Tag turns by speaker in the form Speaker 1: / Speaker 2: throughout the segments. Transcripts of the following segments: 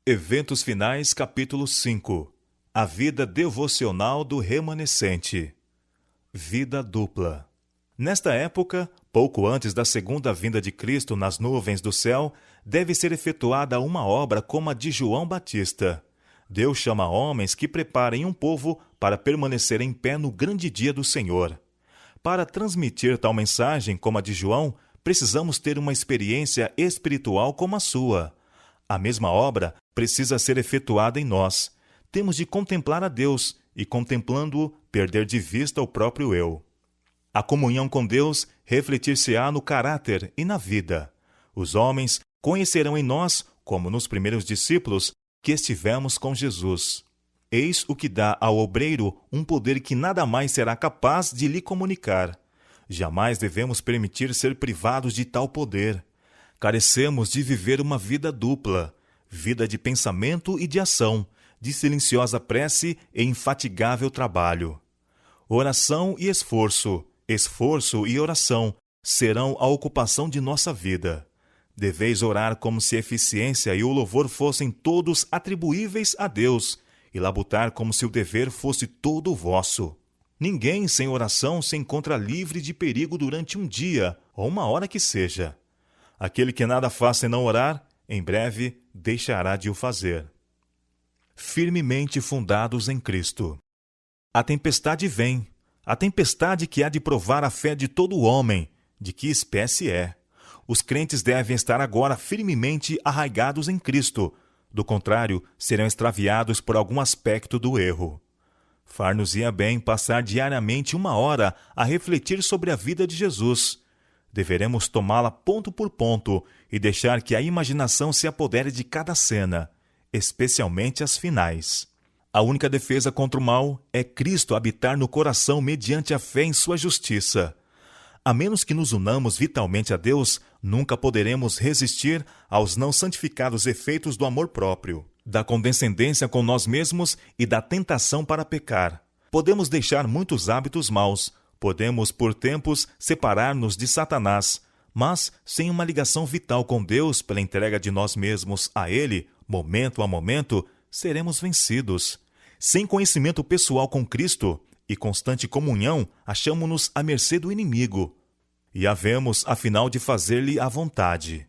Speaker 1: Eventos Finais, capítulo 5. A vida devocional do remanescente. Vida dupla. Nesta época, pouco antes da segunda vinda de Cristo nas nuvens do céu, deve ser efetuada uma obra como a de João Batista. Deus chama homens que preparem um povo para permanecer em pé no grande dia do Senhor. Para transmitir tal mensagem como a de João, precisamos ter uma experiência espiritual como a sua. A mesma obra precisa ser efetuada em nós. Temos de contemplar a Deus e, contemplando-o, perder de vista o próprio eu. A comunhão com Deus refletir-se-á no caráter e na vida. Os homens conhecerão em nós, como nos primeiros discípulos, que estivemos com Jesus. Eis o que dá ao obreiro um poder que nada mais será capaz de lhe comunicar. Jamais devemos permitir ser privados de tal poder. Carecemos de viver uma vida dupla, vida de pensamento e de ação, de silenciosa prece e infatigável trabalho. Oração e esforço, esforço e oração serão a ocupação de nossa vida. Deveis orar como se a eficiência e o louvor fossem todos atribuíveis a Deus, e labutar como se o dever fosse todo vosso. Ninguém sem oração se encontra livre de perigo durante um dia, ou uma hora que seja. Aquele que nada faz senão orar, em breve deixará de o fazer. Firmemente fundados em Cristo. A tempestade vem, a tempestade que há de provar a fé de todo homem, de que espécie é. Os crentes devem estar agora firmemente arraigados em Cristo, do contrário, serão extraviados por algum aspecto do erro. Far-nos-ia bem passar diariamente uma hora a refletir sobre a vida de Jesus. Deveremos tomá-la ponto por ponto e deixar que a imaginação se apodere de cada cena, especialmente as finais. A única defesa contra o mal é Cristo habitar no coração mediante a fé em sua justiça. A menos que nos unamos vitalmente a Deus, nunca poderemos resistir aos não santificados efeitos do amor próprio, da condescendência com nós mesmos e da tentação para pecar. Podemos deixar muitos hábitos maus, podemos, por tempos, separar-nos de Satanás, mas, sem uma ligação vital com Deus pela entrega de nós mesmos a Ele, momento a momento, seremos vencidos. Sem conhecimento pessoal com Cristo e constante comunhão, achamo-nos à mercê do inimigo. E havemos, afinal, de fazer-lhe a vontade.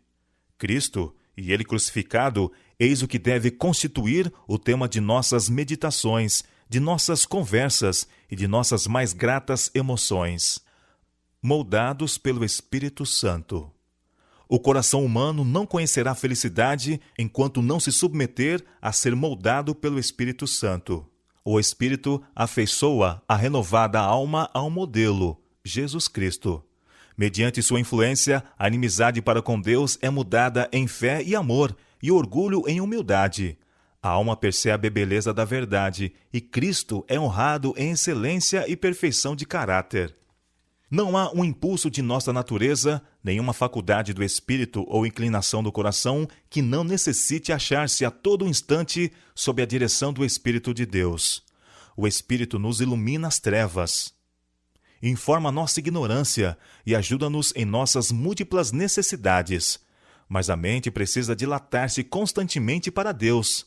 Speaker 1: Cristo, e Ele crucificado, eis o que deve constituir o tema de nossas meditações, de nossas conversas e de nossas mais gratas emoções. Moldados pelo Espírito Santo. O coração humano não conhecerá felicidade enquanto não se submeter a ser moldado pelo Espírito Santo. O Espírito afeiçoa a renovada alma ao modelo, Jesus Cristo. Mediante sua influência, a inimizade para com Deus é mudada em fé e amor, e orgulho em humildade. A alma percebe a beleza da verdade, e Cristo é honrado em excelência e perfeição de caráter. Não há um impulso de nossa natureza, nenhuma faculdade do espírito ou inclinação do coração que não necessite achar-se a todo instante sob a direção do Espírito de Deus. O Espírito nos ilumina as trevas, informa nossa ignorância e ajuda-nos em nossas múltiplas necessidades. Mas a mente precisa dilatar-se constantemente para Deus.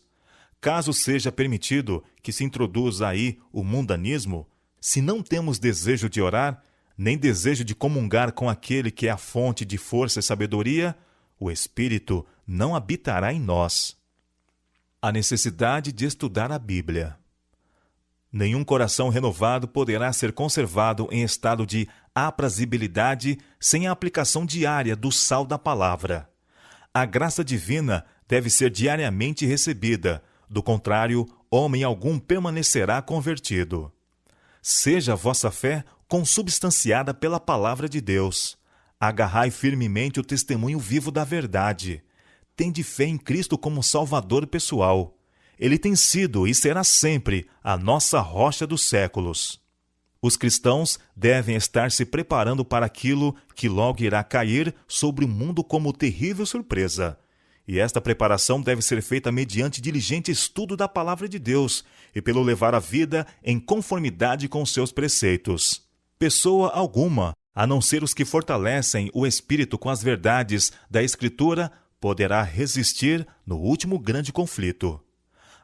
Speaker 1: Caso seja permitido que se introduza aí o mundanismo, se não temos desejo de orar, nem desejo de comungar com aquele que é a fonte de força e sabedoria, o Espírito não habitará em nós. A necessidade de estudar a Bíblia. Nenhum coração renovado poderá ser conservado em estado de aprazibilidade sem a aplicação diária do sal da palavra. A graça divina deve ser diariamente recebida, do contrário, homem algum permanecerá convertido. Seja a vossa fé consubstanciada pela palavra de Deus. Agarrai firmemente o testemunho vivo da verdade. Tende fé em Cristo como Salvador pessoal. Ele tem sido e será sempre a nossa rocha dos séculos. Os cristãos devem estar se preparando para aquilo que logo irá cair sobre o mundo como terrível surpresa. E esta preparação deve ser feita mediante diligente estudo da palavra de Deus e pelo levar a vida em conformidade com seus preceitos. Pessoa alguma, a não ser os que fortalecem o espírito com as verdades da Escritura, poderá resistir no último grande conflito.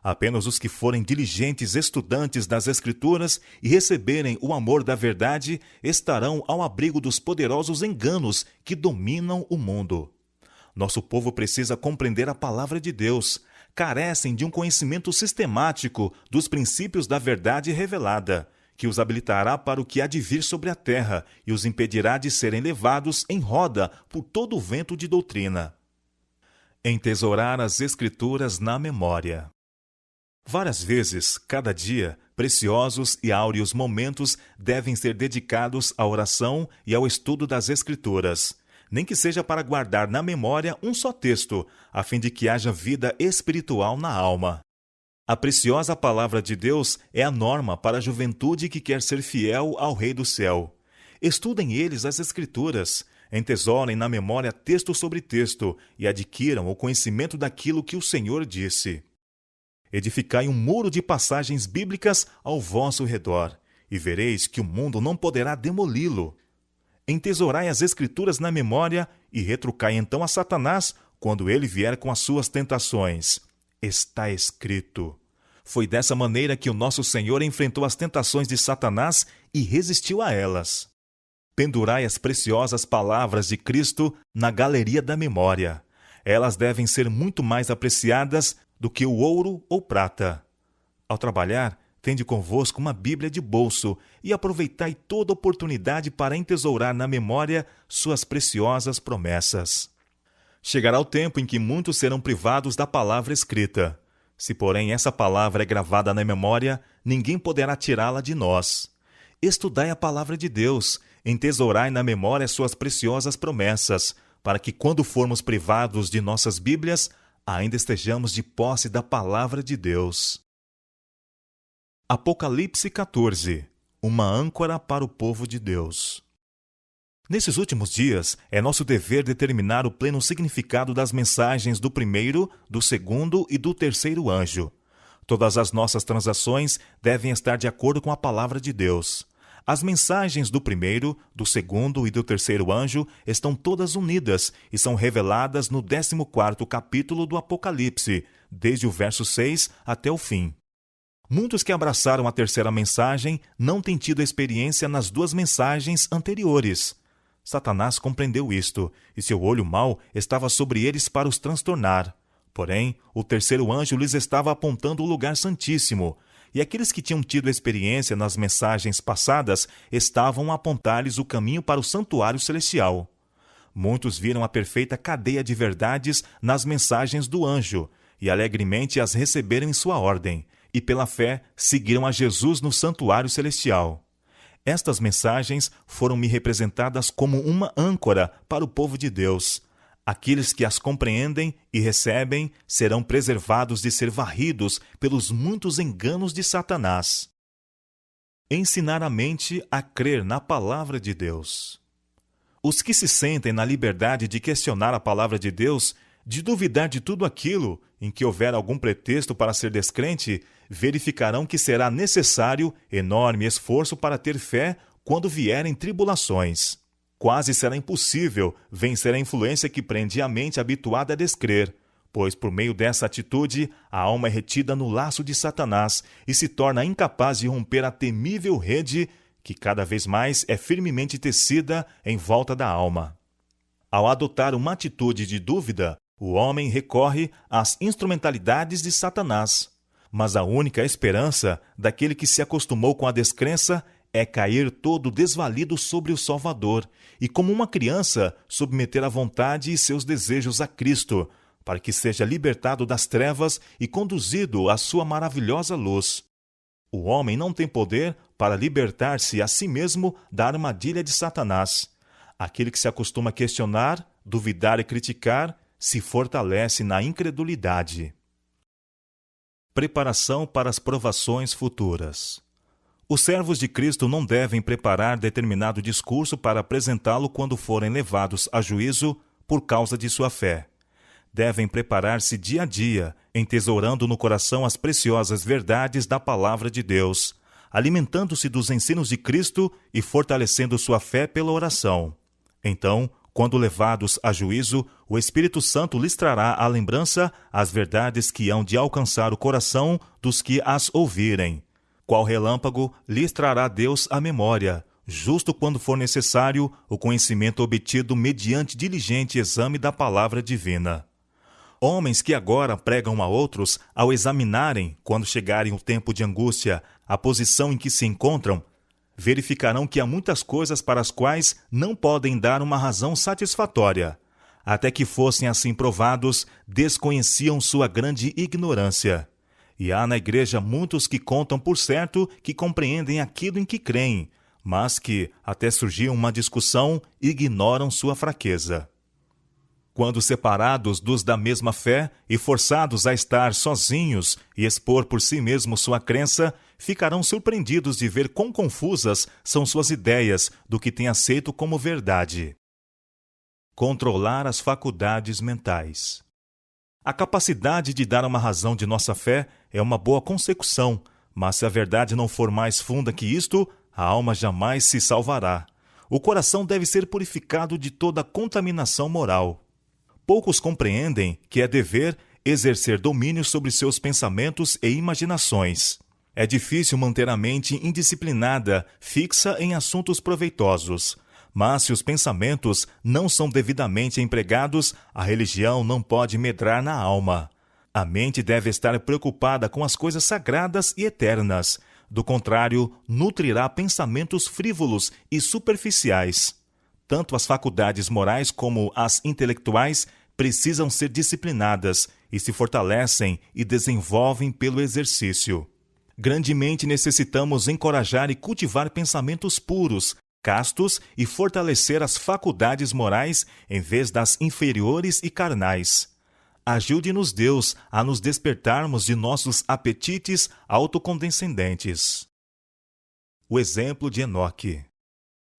Speaker 1: Apenas os que forem diligentes estudantes das Escrituras e receberem o amor da verdade estarão ao abrigo dos poderosos enganos que dominam o mundo. Nosso povo precisa compreender a palavra de Deus. Carecem de um conhecimento sistemático dos princípios da verdade revelada, que os habilitará para o que há de vir sobre a terra e os impedirá de serem levados em roda por todo o vento de doutrina. Entesourar as Escrituras na memória. Várias vezes, cada dia, preciosos e áureos momentos devem ser dedicados à oração e ao estudo das Escrituras, nem que seja para guardar na memória um só texto, a fim de que haja vida espiritual na alma. A preciosa palavra de Deus é a norma para a juventude que quer ser fiel ao Rei do Céu. Estudem eles as Escrituras, entesourem na memória texto sobre texto e adquiram o conhecimento daquilo que o Senhor disse. Edificai um muro de passagens bíblicas ao vosso redor, e vereis que o mundo não poderá demoli-lo. Entesourai as Escrituras na memória e retrucai então a Satanás quando ele vier com as suas tentações. Está escrito. Foi dessa maneira que o nosso Senhor enfrentou as tentações de Satanás e resistiu a elas. Pendurai as preciosas palavras de Cristo na galeria da memória. Elas devem ser muito mais apreciadas do que o ouro ou prata. Ao trabalhar, tende convosco uma Bíblia de bolso e aproveitai toda oportunidade para entesourar na memória suas preciosas promessas. Chegará o tempo em que muitos serão privados da palavra escrita. Se, porém, essa palavra é gravada na memória, ninguém poderá tirá-la de nós. Estudai a palavra de Deus, entesourai na memória suas preciosas promessas, para que, quando formos privados de nossas Bíblias, ainda estejamos de posse da palavra de Deus. Apocalipse 14. Uma âncora para o povo de Deus. Nesses últimos dias, é nosso dever determinar o pleno significado das mensagens do primeiro, do segundo e do terceiro anjo. Todas as nossas transações devem estar de acordo com a palavra de Deus. As mensagens do primeiro, do segundo e do terceiro anjo estão todas unidas e são reveladas no 14º capítulo do Apocalipse, desde o verso 6 até o fim. Muitos que abraçaram a terceira mensagem não têm tido experiência nas duas mensagens anteriores. Satanás compreendeu isto, e seu olho mau estava sobre eles para os transtornar. Porém, o terceiro anjo lhes estava apontando o lugar santíssimo, e aqueles que tinham tido experiência nas mensagens passadas estavam a apontar-lhes o caminho para o santuário celestial. Muitos viram a perfeita cadeia de verdades nas mensagens do anjo, e alegremente as receberam em sua ordem, e pela fé seguiram a Jesus no santuário celestial. Estas mensagens foram-me representadas como uma âncora para o povo de Deus. Aqueles que as compreendem e recebem serão preservados de ser varridos pelos muitos enganos de Satanás. Ensinar a mente a crer na palavra de Deus. Os que se sentem na liberdade de questionar a palavra de Deus, de duvidar de tudo aquilo em que houver algum pretexto para ser descrente, verificarão que será necessário enorme esforço para ter fé quando vierem tribulações. Quase será impossível vencer a influência que prende a mente habituada a descrer, pois por meio dessa atitude a alma é retida no laço de Satanás e se torna incapaz de romper a temível rede que cada vez mais é firmemente tecida em volta da alma. Ao adotar uma atitude de dúvida, o homem recorre às instrumentalidades de Satanás. Mas a única esperança daquele que se acostumou com a descrença é cair todo desvalido sobre o Salvador e, como uma criança, submeter a vontade e seus desejos a Cristo, para que seja libertado das trevas e conduzido à sua maravilhosa luz. O homem não tem poder para libertar-se a si mesmo da armadilha de Satanás. Aquele que se acostuma a questionar, duvidar e criticar, se fortalece na incredulidade. Preparação para as provações futuras. Os servos de Cristo não devem preparar determinado discurso para apresentá-lo quando forem levados a juízo por causa de sua fé. Devem preparar-se dia a dia, entesourando no coração as preciosas verdades da palavra de Deus, alimentando-se dos ensinos de Cristo e fortalecendo sua fé pela oração. Então, Quando levados a juízo, o Espírito Santo lhes trará à lembrança as verdades que hão de alcançar o coração dos que as ouvirem. Qual relâmpago lhes trará Deus à memória, justo quando for necessário o conhecimento obtido mediante diligente exame da palavra divina. Homens que agora pregam a outros, ao examinarem, quando chegarem o tempo de angústia, a posição em que se encontram, verificarão que há muitas coisas para as quais não podem dar uma razão satisfatória. Até que fossem assim provados, desconheciam sua grande ignorância. E há na igreja muitos que contam por certo que compreendem aquilo em que creem, mas que, até surgir uma discussão, ignoram sua fraqueza. Quando separados dos da mesma fé e forçados a estar sozinhos e expor por si mesmos sua crença, ficarão surpreendidos de ver quão confusas são suas ideias do que têm aceito como verdade. Controlar as faculdades mentais. A capacidade de dar uma razão de nossa fé é uma boa consecução, mas se a verdade não for mais funda que isto, a alma jamais se salvará. O coração deve ser purificado de toda contaminação moral. Poucos compreendem que é dever exercer domínio sobre seus pensamentos e imaginações. É difícil manter a mente indisciplinada, fixa em assuntos proveitosos. Mas se os pensamentos não são devidamente empregados, a religião não pode medrar na alma. A mente deve estar preocupada com as coisas sagradas e eternas. Do contrário, nutrirá pensamentos frívolos e superficiais. Tanto as faculdades morais como as intelectuais precisam ser disciplinadas e se fortalecem e desenvolvem pelo exercício. Grandemente necessitamos encorajar e cultivar pensamentos puros, castos e fortalecer as faculdades morais em vez das inferiores e carnais. Ajude-nos, Deus, a nos despertarmos de nossos apetites autocondescendentes. O exemplo de Enoque.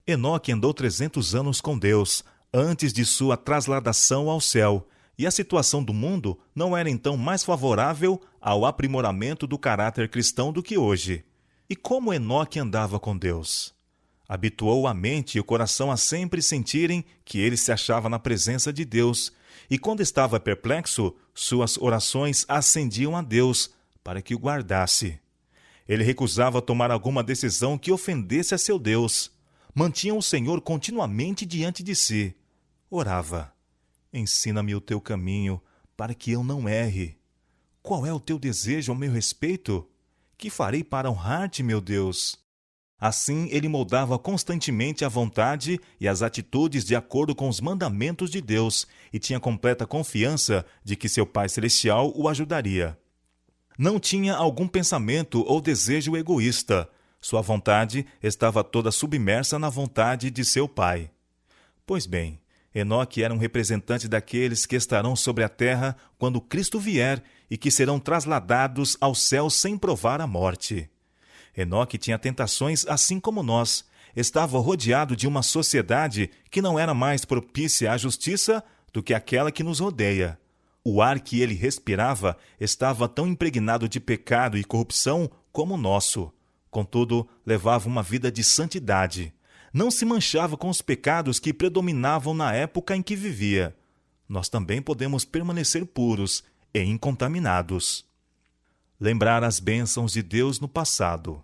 Speaker 1: Enoque andou 300 anos com Deus, antes de sua trasladação ao céu, e a situação do mundo não era então mais favorável ao aprimoramento do caráter cristão do que hoje. E como Enoque andava com Deus? Habituou a mente e o coração a sempre sentirem que ele se achava na presença de Deus, e quando estava perplexo, suas orações ascendiam a Deus para que o guardasse. Ele recusava tomar alguma decisão que ofendesse a seu Deus. Mantinha o Senhor continuamente diante de si. Orava: ensina-me o teu caminho, para que eu não erre. Qual é o teu desejo ao meu respeito? Que farei para honrar-te, meu Deus? Assim, ele moldava constantemente a vontade e as atitudes de acordo com os mandamentos de Deus e tinha completa confiança de que seu Pai Celestial o ajudaria. Não tinha algum pensamento ou desejo egoísta. Sua vontade estava toda submersa na vontade de seu Pai. Pois bem, Enoque era um representante daqueles que estarão sobre a terra quando Cristo vier e que serão trasladados ao céu sem provar a morte. Enoque tinha tentações assim como nós. Estava rodeado de uma sociedade que não era mais propícia à justiça do que aquela que nos rodeia. O ar que ele respirava estava tão impregnado de pecado e corrupção como o nosso. Contudo, levava uma vida de santidade. Não se manchava com os pecados que predominavam na época em que vivia. Nós também podemos permanecer puros e incontaminados. Lembrar as bênçãos de Deus no passado.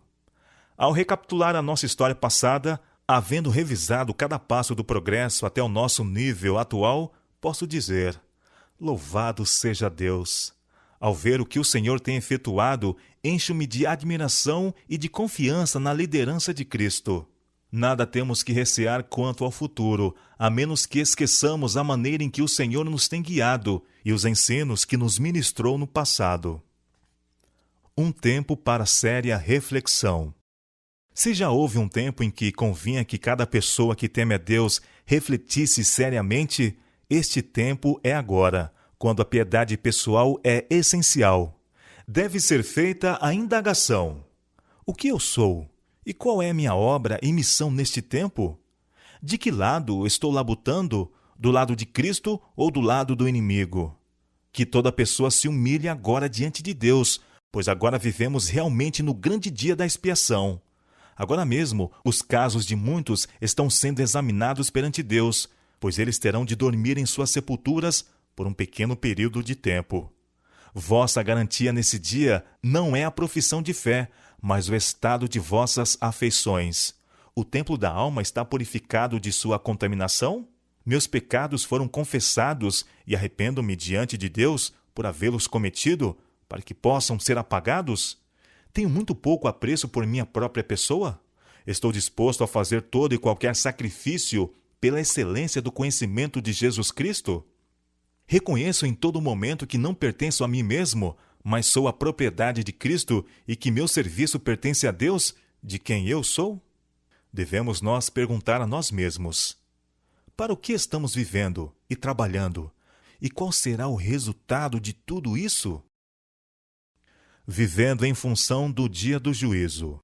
Speaker 1: Ao recapitular a nossa história passada, havendo revisado cada passo do progresso até o nosso nível atual, posso dizer: louvado seja Deus! Ao ver o que o Senhor tem efetuado, encho-me de admiração e de confiança na liderança de Cristo. Nada temos que recear quanto ao futuro, a menos que esqueçamos a maneira em que o Senhor nos tem guiado e os ensinos que nos ministrou no passado. Um tempo para séria reflexão. Se já houve um tempo em que convinha que cada pessoa que teme a Deus refletisse seriamente, este tempo é agora, quando a piedade pessoal é essencial. Deve ser feita a indagação: o que eu sou? E qual é minha obra e missão neste tempo? De que lado estou labutando? Do lado de Cristo ou do lado do inimigo? Que toda pessoa se humilhe agora diante de Deus, pois agora vivemos realmente no grande dia da expiação. Agora mesmo, os casos de muitos estão sendo examinados perante Deus, pois eles terão de dormir em suas sepulturas por um pequeno período de tempo. Vossa garantia nesse dia não é a profissão de fé, mas o estado de vossas afeições. O templo da alma está purificado de sua contaminação? Meus pecados foram confessados e arrependo-me diante de Deus por havê-los cometido, para que possam ser apagados? Tenho muito pouco apreço por minha própria pessoa? Estou disposto a fazer todo e qualquer sacrifício pela excelência do conhecimento de Jesus Cristo? Reconheço em todo momento que não pertenço a mim mesmo, mas sou a propriedade de Cristo e que meu serviço pertence a Deus, de quem eu sou? Devemos nós perguntar a nós mesmos: para o que estamos vivendo e trabalhando? E qual será o resultado de tudo isso? Vivendo em função do dia do juízo.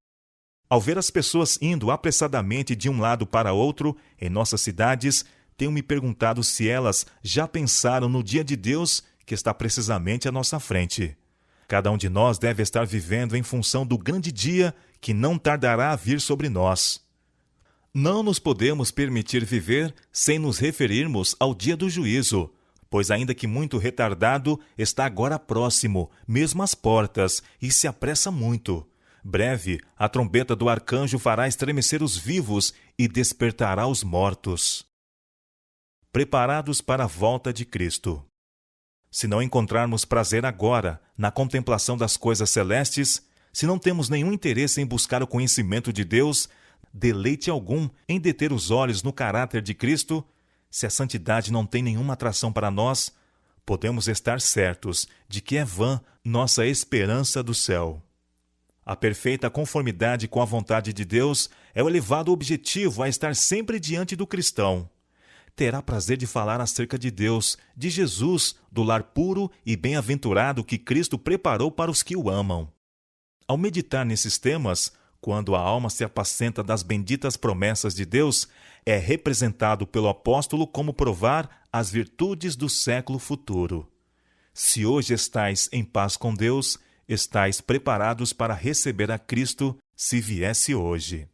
Speaker 1: Ao ver as pessoas indo apressadamente de um lado para outro em nossas cidades, tenho me perguntado se elas já pensaram no dia de Deus que está precisamente à nossa frente. Cada um de nós deve estar vivendo em função do grande dia que não tardará a vir sobre nós. Não nos podemos permitir viver sem nos referirmos ao dia do juízo, pois ainda que muito retardado, está agora próximo, mesmo às portas, e se apressa muito. Breve, a trombeta do arcanjo fará estremecer os vivos e despertará os mortos. Preparados para a volta de Cristo. Se não encontrarmos prazer agora na contemplação das coisas celestes, se não temos nenhum interesse em buscar o conhecimento de Deus, deleite algum em deter os olhos no caráter de Cristo, se a santidade não tem nenhuma atração para nós, podemos estar certos de que é vã nossa esperança do céu. A perfeita conformidade com a vontade de Deus é o elevado objetivo a estar sempre diante do cristão. Terá prazer de falar acerca de Deus, de Jesus, do lar puro e bem-aventurado que Cristo preparou para os que o amam. Ao meditar nesses temas, quando a alma se apacenta das benditas promessas de Deus, é representado pelo apóstolo como provar as virtudes do século futuro. Se hoje estais em paz com Deus, estais preparados para receber a Cristo se viesse hoje.